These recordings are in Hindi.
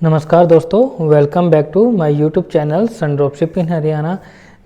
नमस्कार दोस्तों, welcome back to my YouTube channel Sun Dropship in Haryana.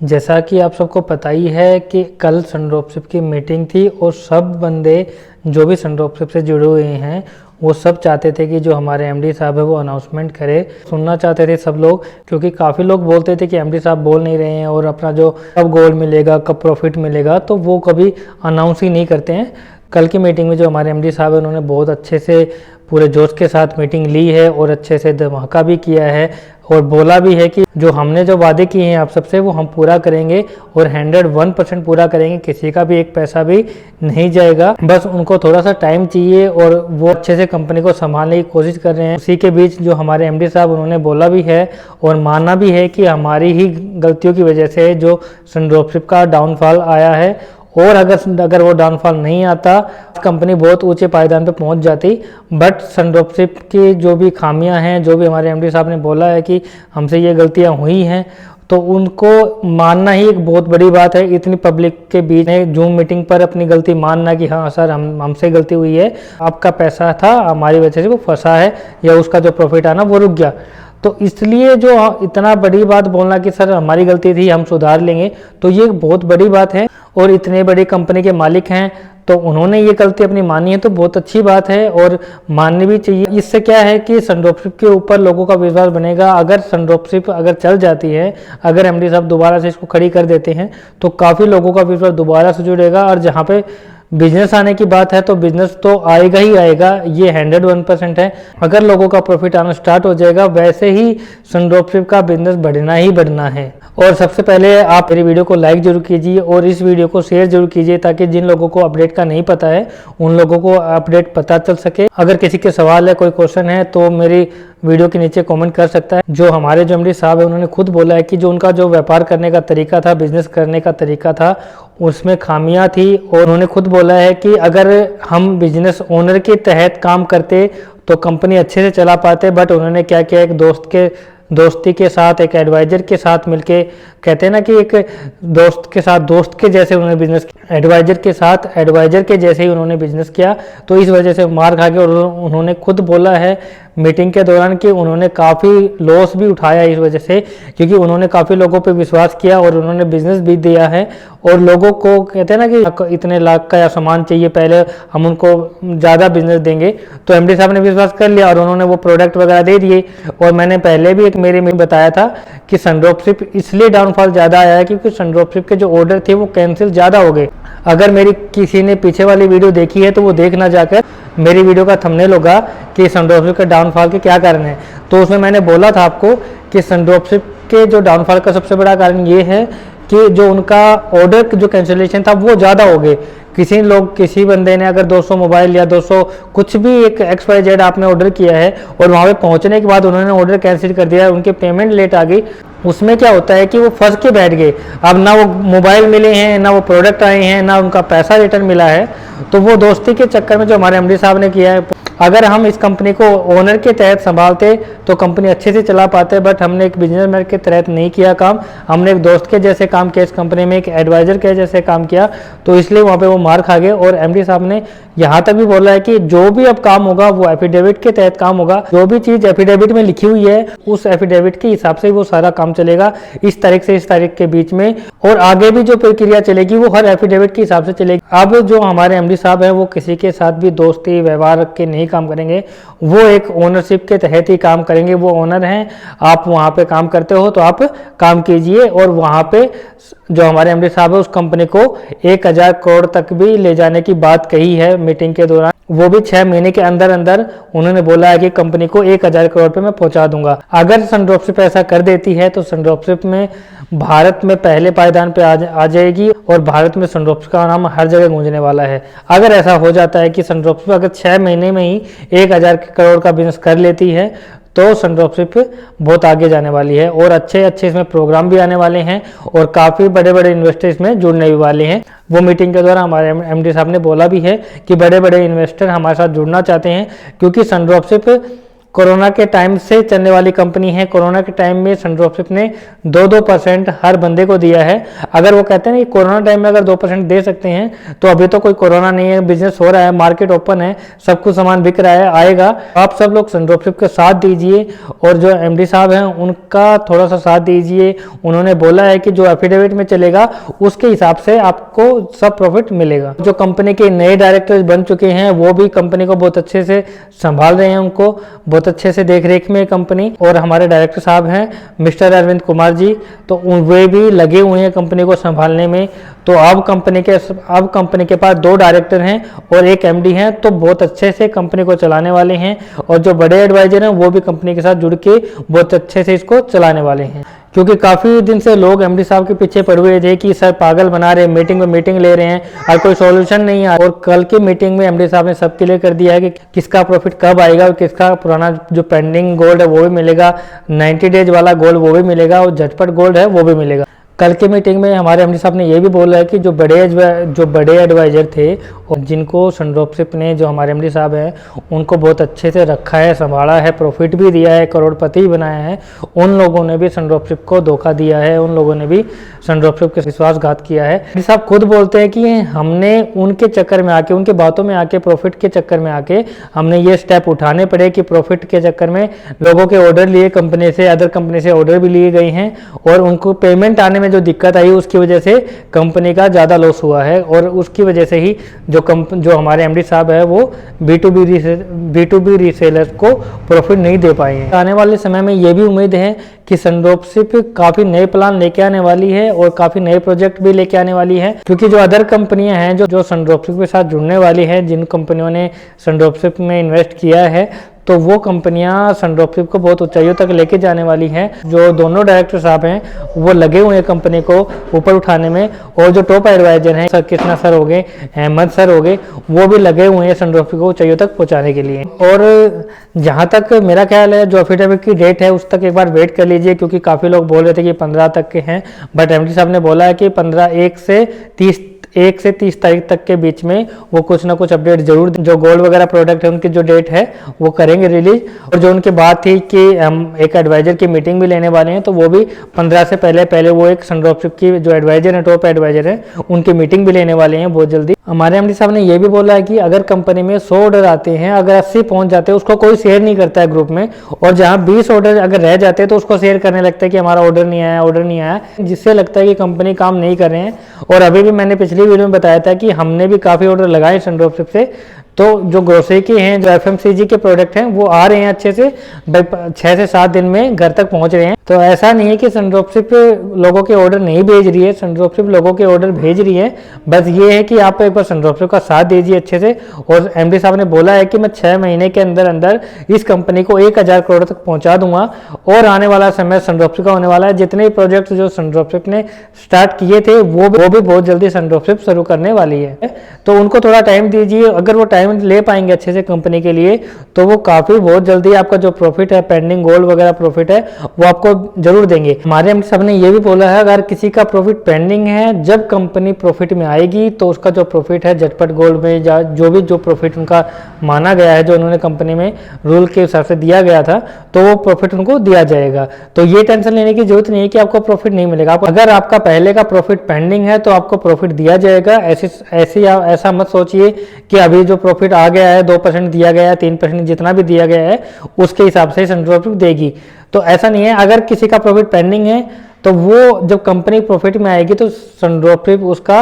जैसा कि आप सबको पता ही है कि कल सन ड्रॉपशिप की मीटिंग थी और सब बंदे जो भी सन ड्रॉपशिप से जुड़े हुए हैं वो सब चाहते थे कि जो हमारे एमडी साहब है वो अनाउंसमेंट करे। सुनना चाहते थे सब लोग, क्योंकि काफ़ी लोग बोलते थे कि एमडी साहब बोल नहीं रहे हैं और अपना जो कब गोल्ड मिलेगा, कब प्रॉफिट मिलेगा, तो वो कभी अनाउंस ही नहीं करते हैं। कल की मीटिंग में जो हमारे एमडी साहब है उन्होंने बहुत अच्छे से पूरे जोश के साथ मीटिंग ली है और अच्छे से धमाका भी किया है और बोला भी है कि जो हमने जो वादे किए हैं आप सबसे वो हम पूरा करेंगे और 101% पूरा करेंगे। किसी का भी एक पैसा भी नहीं जाएगा, बस उनको थोड़ा सा टाइम चाहिए और वो अच्छे से कंपनी को संभालने की कोशिश कर रहे हैं। उसी के बीच जो हमारे एमडी साहब उन्होंने बोला भी है और माना भी है कि हमारी ही गलतियों की वजह से जो सन ड्रॉपशिप का डाउनफॉल आया है, और अगर वो डाउनफॉल नहीं आता कंपनी बहुत ऊंचे पायदान पे पहुंच जाती। बट सन ड्रॉपशिप की जो भी खामियां हैं, जो भी हमारे एमडी साहब ने बोला है कि हमसे ये गलतियां हुई हैं, तो उनको मानना ही एक बहुत बड़ी बात है। इतनी पब्लिक के बीच में जूम मीटिंग पर अपनी गलती मानना कि हाँ सर हमसे गलती हुई है, आपका पैसा था हमारी वजह से वो फंसा है या उसका जो प्रॉफिट आना वो रुक गया। तो इसलिए जो इतना बड़ी बात बोलना कि सर हमारी गलती थी हम सुधार लेंगे, तो ये एक बहुत बड़ी बात है। और इतने बड़ी कंपनी के मालिक हैं तो उन्होंने ये गलती अपनी मानी है, तो बहुत अच्छी बात है और माननी भी चाहिए। इससे क्या है कि सन ड्रॉपशिप के ऊपर लोगों का विश्वास बनेगा। अगर सन ड्रॉपशिप अगर चल जाती है, अगर एमडी साहब दोबारा से इसको खड़ी कर देते हैं तो काफ़ी लोगों का विश्वास दोबारा से जुड़ेगा। और जहाँ पे बिजनेस आने की बात है तो बिजनेस तो आएगा ही आएगा, ये 101% है। अगर लोगों का प्रॉफिट आना स्टार्ट हो जाएगा वैसे ही सन ड्रॉपशिप का बिजनेस बढ़ना ही बढ़ना है। और सबसे पहले आप मेरी वीडियो को लाइक जरूर कीजिए और इस वीडियो को शेयर जरूर कीजिए, ताकि जिन लोगों को अपडेट का नहीं पता है उन लोगों को अपडेट पता चल सके। अगर किसी के सवाल है, कोई क्वेश्चन है, तो मेरी वीडियो के नीचे कमेंट कर सकता है। जो हमारे जो एमडी साहब है उन्होंने खुद बोला है कि जो उनका जो व्यापार करने का तरीका था, बिजनेस करने का तरीका था, उसमें खामियां थी। और उन्होंने खुद बोला है कि अगर हम बिजनेस ओनर के तहत काम करते तो कंपनी अच्छे से चला पाते। बट उन्होंने क्या किया, एक दोस्ती के साथ, एक एडवाइजर के साथ मिलके, कहते हैं ना कि एक दोस्त के साथ दोस्त के जैसे उन्होंने बिजनेस किया, एडवाइजर के साथ एडवाइजर के जैसे ही उन्होंने बिजनेस किया। तो इस वजह से मार खा के, और उन्होंने खुद बोला है मीटिंग के दौरान कि उन्होंने काफ़ी लॉस भी उठाया इस वजह से, क्योंकि उन्होंने काफ़ी लोगों पे विश्वास किया और उन्होंने बिजनेस भी दिया है। और लोगों को कहते हैं ना कि इतने लाख का या सामान चाहिए, पहले हम उनको ज़्यादा बिजनेस देंगे। तो एमडी साहब ने विश्वास कर लिया और उन्होंने वो प्रोडक्ट वगैरह दे दिए। और मैंने पहले भी एक मेरे में बताया था कि सन ड्रॉपशिप इसलिए डाउनफॉल ज़्यादा आया है क्योंकि सन ड्रॉपशिप के जो ऑर्डर थे वो कैंसिल ज़्यादा हो गए। अगर मेरी किसी ने पीछे वाली वीडियो देखी है तो वो देखना जाकर, मेरी वीडियो का थंबनेल होगा कि सन ड्रॉपशिप के डाउनफॉल के क्या कारण है। तो उसमें मैंने बोला था आपको कि सन ड्रॉपशिप के जो डाउनफॉल का सबसे बड़ा कारण ये है कि जो उनका ऑर्डर जो कैंसिलेशन था वो ज़्यादा हो गए। किसी बंदे ने अगर 200 मोबाइल या 200 कुछ भी एक XYZ आपने ऑर्डर किया है और वहाँ पे पहुँचने के बाद उन्होंने ऑर्डर कैंसिल कर दिया, उनके पेमेंट लेट आ गई, उसमें क्या होता है कि वो फंस के बैठ गए। अब ना वो मोबाइल मिले हैं, ना वो प्रोडक्ट आए हैं, ना उनका पैसा रिटर्न मिला है। तो वो दोस्ती के चक्कर में जो हमारे एमडी साहब ने किया है, अगर हम इस कंपनी को ओनर के तहत संभालते तो कंपनी अच्छे से चला पाते। बट हमने एक बिजनेसमैन के तहत नहीं किया काम, हमने एक दोस्त के जैसे काम किया इस कंपनी में, एक एडवाइजर के जैसे काम किया, तो इसलिए वहाँ पे वो मार खा गए। और एमडी साहब ने यहाँ तक भी बोला है कि जो भी अब काम होगा वो एफिडेविट के तहत काम होगा। जो भी चीज़ एफिडेविट में लिखी हुई है उस एफिडेविट के हिसाब से वो सारा काम चलेगा, इस तारीख से इस तारीख के बीच में। और आगे भी जो प्रक्रिया चलेगी वो हर एफिडेविट के हिसाब से चलेगी। अब जो हमारे एमडी साहब है वो किसी के साथ भी दोस्ती व्यवहार के नहीं काम करेंगे, वो एक ओनरशिप के तहत ही काम करेंगे। वो ओनर हैं, आप वहाँ पे काम करते हो तो आप काम कीजिए। और वहाँ पे जो हमारे एमडी साहब है उस कंपनी को 1000 करोड़ तक भी ले जाने की बात कही है मीटिंग के दौरान, वो भी 6 महीने के अंदर अंदर उन्होंने बोला है कि कंपनी को 1000 करोड़ पे मैं पहुंचा दूंगा। अगर सन ड्रॉपशिप ऐसा कर देती है तो सन ड्रॉपशिप में भारत में पहले पायदान पे आ जाएगी और भारत में सन ड्रॉपशिप का नाम हर जगह गूंजने वाला है। अगर ऐसा हो जाता है कि सन ड्रॉपशिप अगर 6 महीने में ही 1000 करोड़ का बिजनेस कर लेती है तो सन ड्रॉपशिप बहुत आगे जाने वाली है और अच्छे इसमें प्रोग्राम भी आने वाले हैं और काफ़ी बड़े बड़े इन्वेस्टर इसमें जुड़ने भी वाले हैं। वो मीटिंग के दौरान हमारे एमडी साहब ने बोला भी है कि बड़े बड़े इन्वेस्टर हमारे साथ जुड़ना चाहते हैं, क्योंकि सन ड्रॉपशिप कोरोना के टाइम से चलने वाली कंपनी है। कोरोना के टाइम में सन ड्रॉपशिप ने 2% हर बंदे को दिया है। अगर वो कहते हैं ना कि कोरोना टाइम में अगर 2% दे सकते हैं तो अभी तो कोई कोरोना नहीं है, बिजनेस हो रहा है, मार्केट ओपन है, सब कुछ सामान बिक रहा है, आएगा। आप सब लोग सन ड्रॉपशिप के साथ दीजिए और जो एमडी साहब हैं उनका थोड़ा सा साथ दीजिए। उन्होंने बोला है कि जो एफिडेविट में चलेगा उसके हिसाब से आपको सब प्रॉफिट मिलेगा। जो कंपनी के नए डायरेक्टर्स बन चुके हैं वो भी कंपनी को बहुत अच्छे से संभाल रहे हैं, उनको बहुत अच्छे से देख रेख में कंपनी। और हमारे डायरेक्टर साहब हैं मिस्टर अरविंद कुमार जी, तो वे भी लगे हुए हैं कंपनी को संभालने में। तो अब कंपनी के पास 2 डायरेक्टर हैं और 1 एमडी हैं, तो बहुत अच्छे से कंपनी को चलाने वाले हैं। और जो बड़े एडवाइजर हैं वो भी कंपनी के साथ जुड़ के बहुत अच्छे से इसको चलाने वाले हैं। क्योंकि काफ़ी दिन से लोग एमडी साहब के पीछे पड़े हुए थे कि सर पागल बना रहे हैं, मीटिंग में मीटिंग ले रहे हैं और कोई सॉल्यूशन नहीं आ। और कल की मीटिंग में एमडी साहब ने सब क्लियर कर दिया है कि किसका प्रॉफिट कब आएगा और किसका पुराना जो पेंडिंग गोल्ड है वो भी मिलेगा, 90 डेज वाला गोल्ड वो भी मिलेगा और झटपट गोल्ड है वो भी मिलेगा। कल की मीटिंग में हमारे एमडी साहब ने ये भी बोला है कि जो बड़े एडवाइजर थे और जिनको सन ड्रॉपशिप ने, जो हमारे एमडी साहब हैं, उनको बहुत अच्छे से रखा है, संभाला है, प्रॉफिट भी दिया है, करोड़पति भी बनाया है, उन लोगों ने भी सन ड्रॉपशिप को धोखा दिया है, उन लोगों ने भी सन ड्रॉपशिप के विश्वासघात किया है। एमडी साहब खुद बोलते हैं कि हमने उनके चक्कर में आके, उनके बातों में आके, प्रॉफिट के चक्कर में आके हमने ये स्टेप उठाने पड़े कि प्रॉफिट के चक्कर में लोगों के ऑर्डर लिए कंपनी से, अदर कंपनी से ऑर्डर भी लिए गए हैं और उनको पेमेंट आने में जो दिक्कत आई उसकी वजह से कंपनी का ज़्यादा लॉस हुआ है। और उसकी वजह से ही जो हमारे एमडी साहब है वो B2B रीसेलर को प्रॉफिट नहीं दे पाए हैं। आने वाले समय में ये भी उम्मीद है कि सन ड्रॉपशिप काफ़ी नए प्लान लेके आने वाली है और काफ़ी नए प्रोजेक्ट भी लेके आने वाली है। क्योंकि जो अदर कंपनियां हैं जो सन ड्रॉपशिप के साथ जुड़ने वाली है, जिन कंपनियों ने सन ड्रॉपशिप में इन्वेस्ट किया है, तो वो कंपनियां सन ड्रॉपशिप को बहुत ऊंचाइयों तक लेके जाने वाली हैं। जो दोनों डायरेक्टर साहब हैं वो लगे हुए हैं कंपनी को ऊपर उठाने में। और जो टॉप एडवाइजर हैं, सर कृष्णा सर हो गए, अहमद सर हो गए, वो भी लगे हुए हैं सन ड्रॉपशिप को ऊंचाइयों तक पहुंचाने के लिए। और जहां तक मेरा ख्याल है, जो एफिडेविट की डेट है उस तक एक बार वेट कर लीजिए, क्योंकि काफ़ी लोग बोल रहे थे कि 15 तक के हैं, बट एमडी साहब ने बोला है कि 1 से 30 तारीख तक के बीच में वो कुछ ना कुछ अपडेट जरूर, जो गोल्ड वगैरह प्रोडक्ट है उनकी जो डेट है वो करेंगे रिलीज। और जो उनकी बात थी कि हम एक एडवाइजर की मीटिंग भी लेने वाले हैं, तो वो भी 15 से पहले वो एक सन ड्रॉपशिप की जो एडवाइजर है, टॉप एडवाइजर है, उनकी मीटिंग भी लेने वाले हैं बहुत जल्दी। हमारे एमडी साहब ने ये भी बोला है कि अगर कंपनी में 100 ऑर्डर आते हैं, अगर 80 पहुंच जाते हैं, उसको कोई शेयर नहीं करता है ग्रुप में। और जहां 20 ऑर्डर अगर रह जाते हैं तो उसको शेयर करने लगता है कि हमारा ऑर्डर नहीं आया, जिससे लगता है कि कंपनी काम नहीं कर रहे हैं। और अभी भी मैंने पिछली वीडियो में बताया था कि हमने भी काफ़ी ऑर्डर लगाए सन ड्रॉपशिप से। तो जो ग्रोसरी के हैं, जो FMCG के प्रोडक्ट हैं, वो आ रहे हैं अच्छे से, 6 से 7 दिन में घर तक पहुंच रहे हैं। तो ऐसा नहीं है कि सन ड्रॉपशिप लोगों के ऑर्डर नहीं भेज रही है, सन ड्रॉपशिप लोगों के ऑर्डर भेज रही है। बस ये है कि आप एक बार सन ड्रॉपशिप का साथ दीजिए अच्छे से। और एमडी साहब ने बोला है कि मैं 6 महीने के अंदर अंदर इस कंपनी को 1000 करोड़ तक पहुंचा दूंगा। और आने वाला समय सन ड्रॉपशिप का होने वाला है। जितने प्रोजेक्ट जो सन ड्रॉपशिप ने स्टार्ट किए थे वो भी बहुत जल्दी सन ड्रॉपशिप शुरू करने वाली है। तो उनको थोड़ा टाइम दीजिए। अगर वो टाइम ले पाएंगे अच्छे से कंपनी के लिए, तो वो काफी बहुत जल्दी आपका जो प्रॉफिट है, पेंडिंग गोल्ड वगैरह प्रॉफिट है, वो आपको जरूर देंगे। हमारे एमडी साहब ने ये भी बोला है, अगर किसी का प्रॉफिट पेंडिंग है, जब कंपनी प्रॉफिट में आएगी तो उसका जो प्रॉफिट है झटपट गोल्ड में, जो प्रॉफिट उनका माना गया है, जो उन्होंने कंपनी में रूल के हिसाब से दिया गया था, तो वो प्रॉफिट उनको दिया जाएगा। तो ये टेंशन लेने की जरूरत नहीं है कि आपको प्रॉफिट नहीं मिलेगा। अगर आपका पहले का प्रॉफिट पेंडिंग है तो आपको प्रॉफिट दिया जाएगा। ऐसा मत सोचिए कि अभी जो प्रॉफिट आ गया है, 2% दिया गया है, 3% जितना भी दिया गया है उसके हिसाब से सन ड्रॉपशिप देगी, तो ऐसा नहीं है। अगर किसी का प्रॉफिट पेंडिंग है तो वो जब कंपनी प्रॉफिट में आएगी तो सन ड्रॉपशिप उसका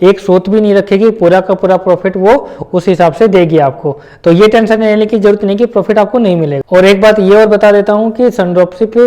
एक सूत भी नहीं रखेगी, पूरा का पूरा प्रॉफिट वो उस हिसाब से देगी आपको। तो ये टेंशन लेने की जरूरत नहीं कि प्रॉफिट आपको नहीं मिलेगा। और एक बात ये और बता देता हूँ कि सन ड्रॉपशिप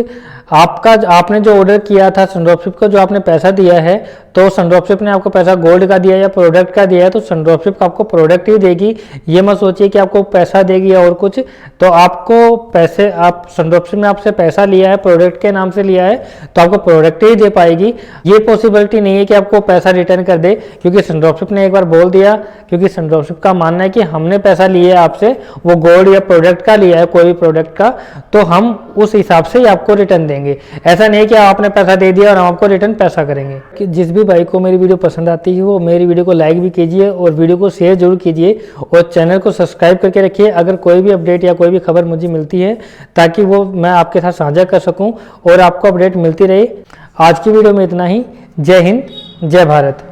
आपने जो ऑर्डर किया था, सन ड्रॉपशिप को जो आपने पैसा दिया है, तो सन ड्रॉपशिप ने आपको पैसा गोल्ड का दिया या प्रोडक्ट का दिया है, तो सन ड्रॉपशिप आपको प्रोडक्ट ही देगी। ये मत सोचिए कि आपको पैसा देगी या और कुछ। तो आपको पैसे, आप सन ड्रॉपशिप ने आपसे पैसा लिया है, प्रोडक्ट के नाम से लिया है, तो आपको प्रोडक्ट ही दे पाएगी। ये पॉसिबिलिटी नहीं है कि आपको पैसा रिटर्न कर दे, क्योंकि सन ड्रॉपशिप ने एक बार बोल दिया, क्योंकि सन ड्रॉपशिप का मानना है कि हमने पैसा लिया है आपसे, वो गोल्ड या प्रोडक्ट का लिया है, कोई भी प्रोडक्ट का, तो हम उस हिसाब से ही आपको रिटर्न देंगे। देंगे। ऐसा नहीं कि आपने पैसा दे दिया और हम आपको रिटर्न पैसा करेंगे। कि जिस भी भाई को मेरी वीडियो पसंद आती है वो मेरी वीडियो को लाइक भी कीजिए और वीडियो को शेयर जरूर कीजिए और चैनल को सब्सक्राइब करके रखिए अगर कोई भी अपडेट या कोई भी खबर मुझे मिलती है, ताकि वो मैं आपके साथ साझा कर सकूं और आपको अपडेट मिलती रहे। आज की वीडियो में इतना ही। जय हिंद, जय भारत।